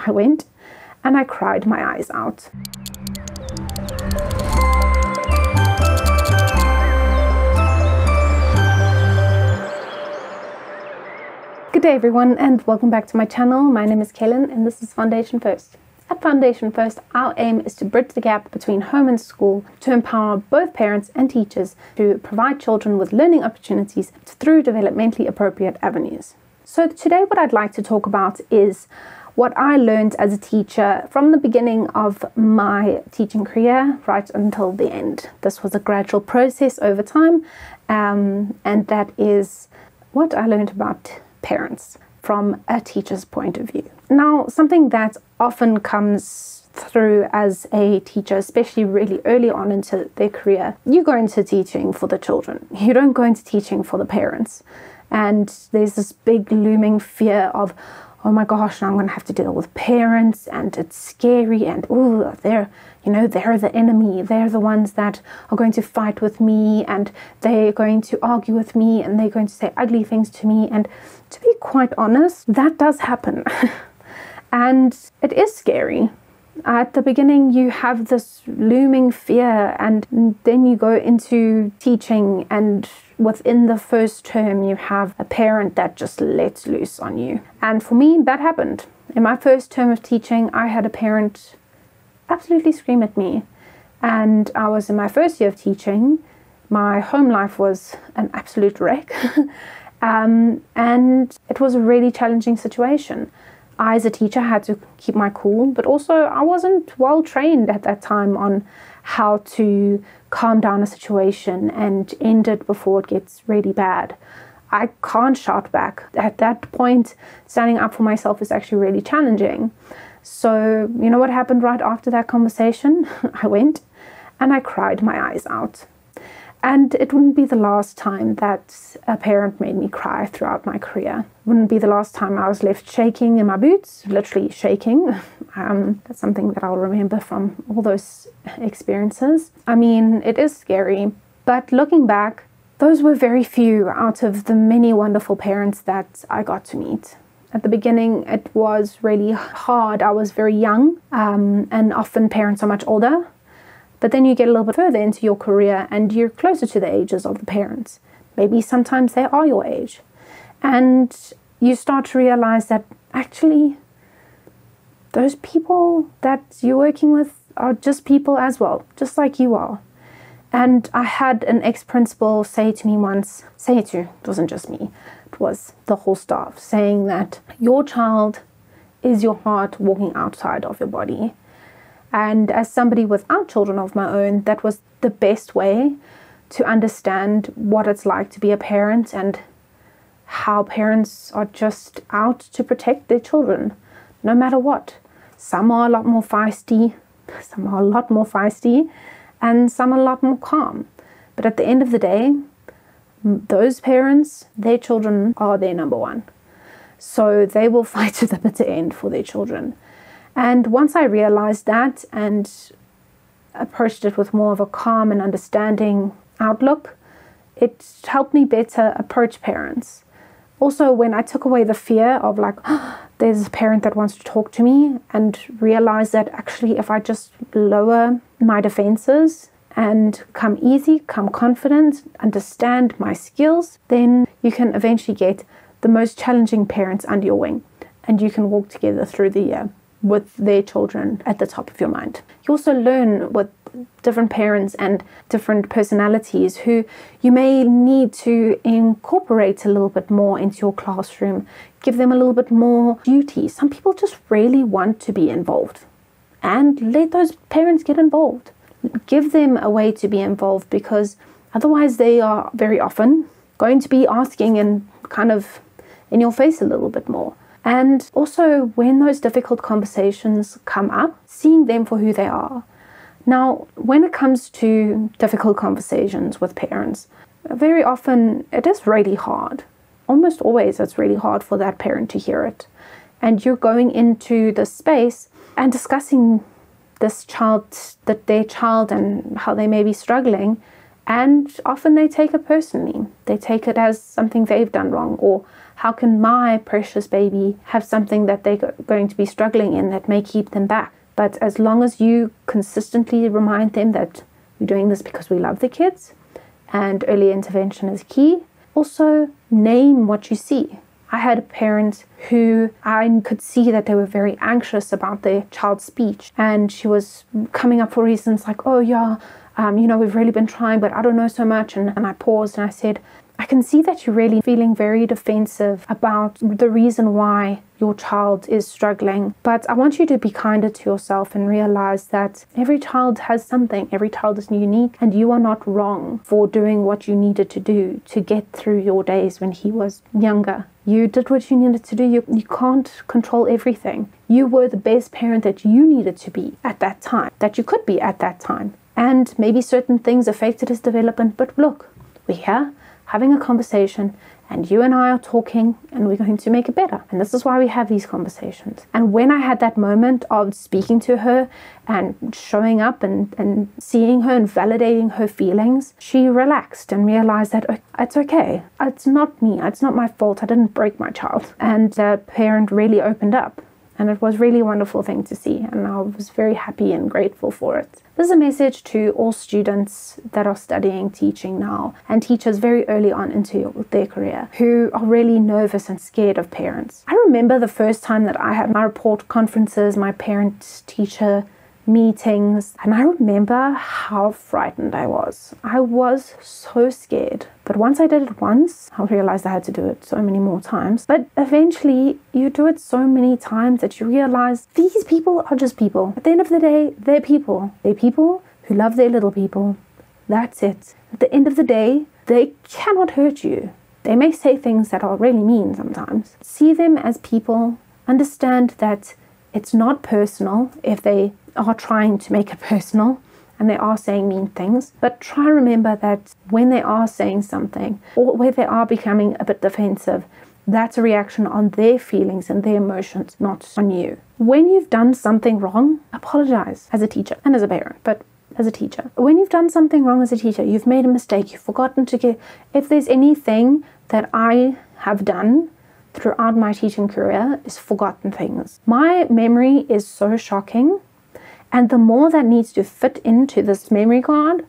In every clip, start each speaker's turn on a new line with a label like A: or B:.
A: I went and I cried my eyes out. Good day everyone, and welcome back to my channel. My name is Kaylin and this is Foundation First. At Foundation First, our aim is to bridge the gap between home and school to empower both parents and teachers to provide children with learning opportunities through developmentally appropriate avenues. So today what I'd like to talk about is what I learned as a teacher from the beginning of my teaching career right until the end. This was a gradual process over time, and that is what I learned about parents from a teacher's point of view. Now, something that often comes through as a teacher, especially really early on into their career, you go into teaching for the children. You don't go into teaching for the parents. And there's this big looming fear of, oh my gosh, now I'm going to have to deal with parents and it's scary and oh, they're the enemy. They're the ones that are going to fight with me and they're going to argue with me and they're going to say ugly things to me. And to be quite honest, that does happen. And it is scary. At the beginning, you have this looming fear, and then you go into teaching, and within the first term, you have a parent that just lets loose on you. And for me, that happened. In my first term of teaching, I had a parent absolutely scream at me. And I was in my first year of teaching. My home life was an absolute wreck. And it was a really challenging situation. I, as a teacher, had to keep my cool, but also I wasn't well trained at that time on how to calm down a situation and end it before it gets really bad. I can't shout back. At that point, standing up for myself is actually really challenging. So, you know what happened right after that conversation? I went and I cried my eyes out. And it wouldn't be the last time that a parent made me cry throughout my career. It wouldn't be the last time I was left shaking in my boots, literally shaking. That's something that I'll remember from all those experiences. I mean, it is scary, but looking back, those were very few out of the many wonderful parents that I got to meet. At the beginning, it was really hard. I was very young, and often parents are much older. But then you get a little bit further into your career and you're closer to the ages of the parents. Maybe sometimes they are your age. And you start to realize that actually those people that you're working with are just people as well, just like you are. And I had an ex-principal say to me once, it wasn't just me, it was the whole staff, saying that your child is your heart walking outside of your body. And as somebody without children of my own, that was the best way to understand what it's like to be a parent and how parents are just out to protect their children, no matter what. Some are a lot more feisty, and some are a lot more calm. But at the end of the day, those parents, their children are their number one. So they will fight to the bitter end for their children. And once I realized that and approached it with more of a calm and understanding outlook, it helped me better approach parents. Also, when I took away the fear of like, there's a parent that wants to talk to me, and realized that actually if I just lower my defenses and come easy, come confident, understand my skills, then you can eventually get the most challenging parents under your wing and you can walk together through the year with their children at the top of your mind. You also learn with different parents and different personalities who you may need to incorporate a little bit more into your classroom, give them a little bit more duty. Some people just really want to be involved, and let those parents get involved. Give them a way to be involved, because otherwise they are very often going to be asking and kind of in your face a little bit more. And also, when those difficult conversations come up, seeing them for who they are. Now, when it comes to difficult conversations with parents, very often it is really hard. Almost always it's really hard for that parent to hear it. And you're going into the space and discussing this child, their child, and how they may be struggling. And often they take it personally. They take it as something they've done wrong, or How can my precious baby have something that they're going to be struggling in that may keep them back? But as long as you consistently remind them that we're doing this because we love the kids and early intervention is key, also name what you see. I had a parent who I could see that they were very anxious about their child's speech, and she was coming up for reasons like, oh yeah, we've really been trying, but I don't know so much. And I paused and I said, I can see that you're really feeling very defensive about the reason why your child is struggling. But I want you to be kinder to yourself and realize that every child has something. Every child is unique, and you are not wrong for doing what you needed to do to get through your days when he was younger. You did what you needed to do. You can't control everything. You were the best parent that you needed to be at that time, that you could be at that time. And maybe certain things affected his development, but look, we're here having a conversation, and you and I are talking, and we're going to make it better. And this is why we have these conversations. And when I had that moment of speaking to her and showing up and seeing her and validating her feelings, she relaxed and realized that it's okay. It's not me. It's not my fault. I didn't break my child. And the parent really opened up. And it was really a wonderful thing to see, and I was very happy and grateful for it. This is a message to all students that are studying teaching now, and teachers very early on into their career who are really nervous and scared of parents. I remember the first time that I had my report conferences, my parent-teacher meetings, and I remember how frightened I was. I was so scared. But once I did it once, I realized I had to do it so many more times. But eventually, you do it so many times that you realize these people are just people. At the end of the day, they're people. They're people who love their little people. That's it. At the end of the day, they cannot hurt you. They may say things that are really mean sometimes. See them as people. Understand that it's not personal if they are trying to make it personal and they are saying mean things, but try to remember that when they are saying something or where they are becoming a bit defensive, that's a reaction on their feelings and their emotions, not on you. When you've done something wrong, apologize as a teacher and as a parent, but as a teacher. When you've done something wrong as a teacher, you've made a mistake, you've forgotten to get, if there's anything that I have done throughout my teaching career is forgotten things. My memory is so shocking. And the more that needs to fit into this memory card,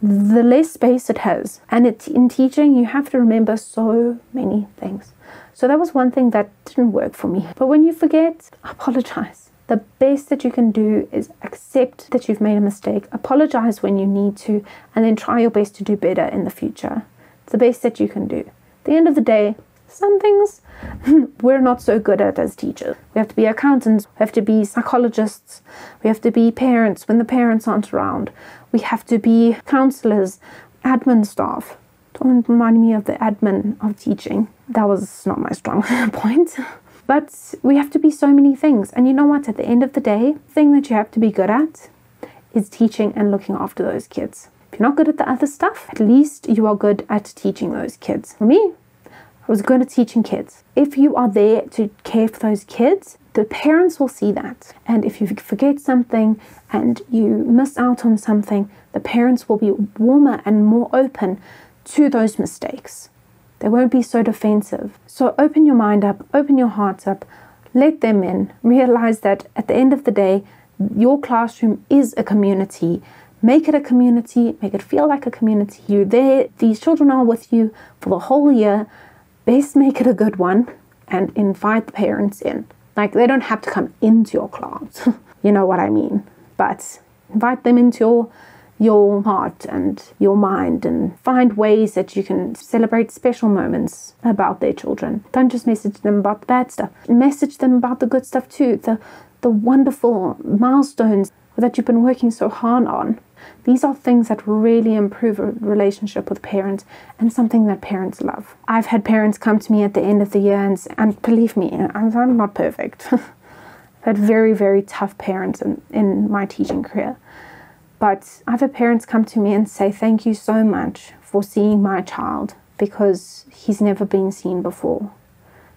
A: the less space it has. And in teaching, you have to remember so many things. So that was one thing that didn't work for me. But when you forget, apologize. The best that you can do is accept that you've made a mistake, apologize when you need to, and then try your best to do better in the future. It's the best that you can do. At the end of the day, some things we're not so good at as teachers. We have to be accountants, we have to be psychologists, we have to be parents when the parents aren't around. We have to be counselors, admin staff. Don't remind me of the admin of teaching. That was not my strong point. But we have to be so many things. And you know what? At the end of the day, the thing that you have to be good at is teaching and looking after those kids. If you're not good at the other stuff, at least you are good at teaching those kids. For me, I was good at teaching kids. If you are there to care for those kids, the parents will see that. And if you forget something and you miss out on something, the parents will be warmer and more open to those mistakes. They won't be so defensive. So open your mind up, open your heart up, let them in. Realize that at the end of the day, your classroom is a community. Make it a community, make it feel like a community. You're there, these children are with you for the whole year. Best make it a good one and invite the parents in. Like, they don't have to come into your class. You know what I mean. But invite them into your heart and your mind, and find ways that you can celebrate special moments about their children. Don't just message them about the bad stuff. Message them about the good stuff too. The wonderful milestones that you've been working so hard on. These are things that really improve a relationship with parents, and something that parents love. I've had parents come to me at the end of the year and believe me, I'm not perfect. I've had very, very tough parents in my teaching career. But I've had parents come to me and say, thank you so much for seeing my child, because he's never been seen before.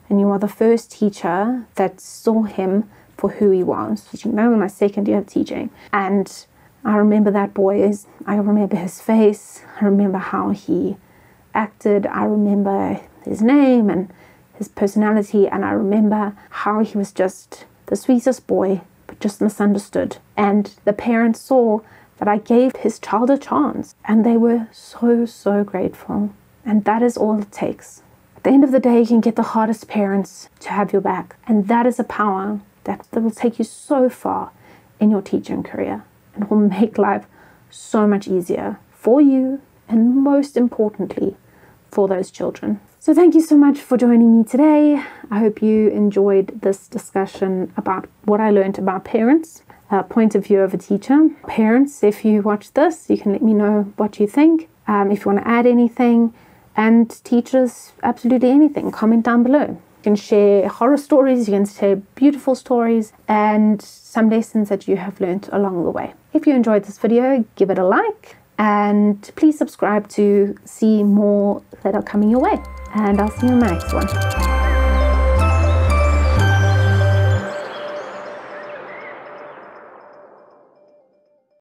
A: And you are the first teacher that saw him for who he was. That was my second year of teaching. And I remember that boy. I remember his face. I remember how he acted. I remember his name. And his personality, and I remember how he was just the sweetest boy, but just misunderstood. And the parents saw that I gave his child a chance, and they were so, so grateful. And that is all it takes. At the end of the day, you can get the hardest parents to have your back, and that is a power that will take you so far in your teaching career, and will make life so much easier for you, and most importantly, for those children. So thank you so much for joining me today. I hope you enjoyed this discussion about what I learned about parents, point of view of a teacher. Parents, if you watch this, you can let me know what you think. If you want to add anything, and teachers, absolutely anything, comment down below. You can share horror stories, you can share beautiful stories, and some lessons that you have learned along the way. If you enjoyed this video, give it a like, and please subscribe to see more that are coming your way. And I'll see you in my next one.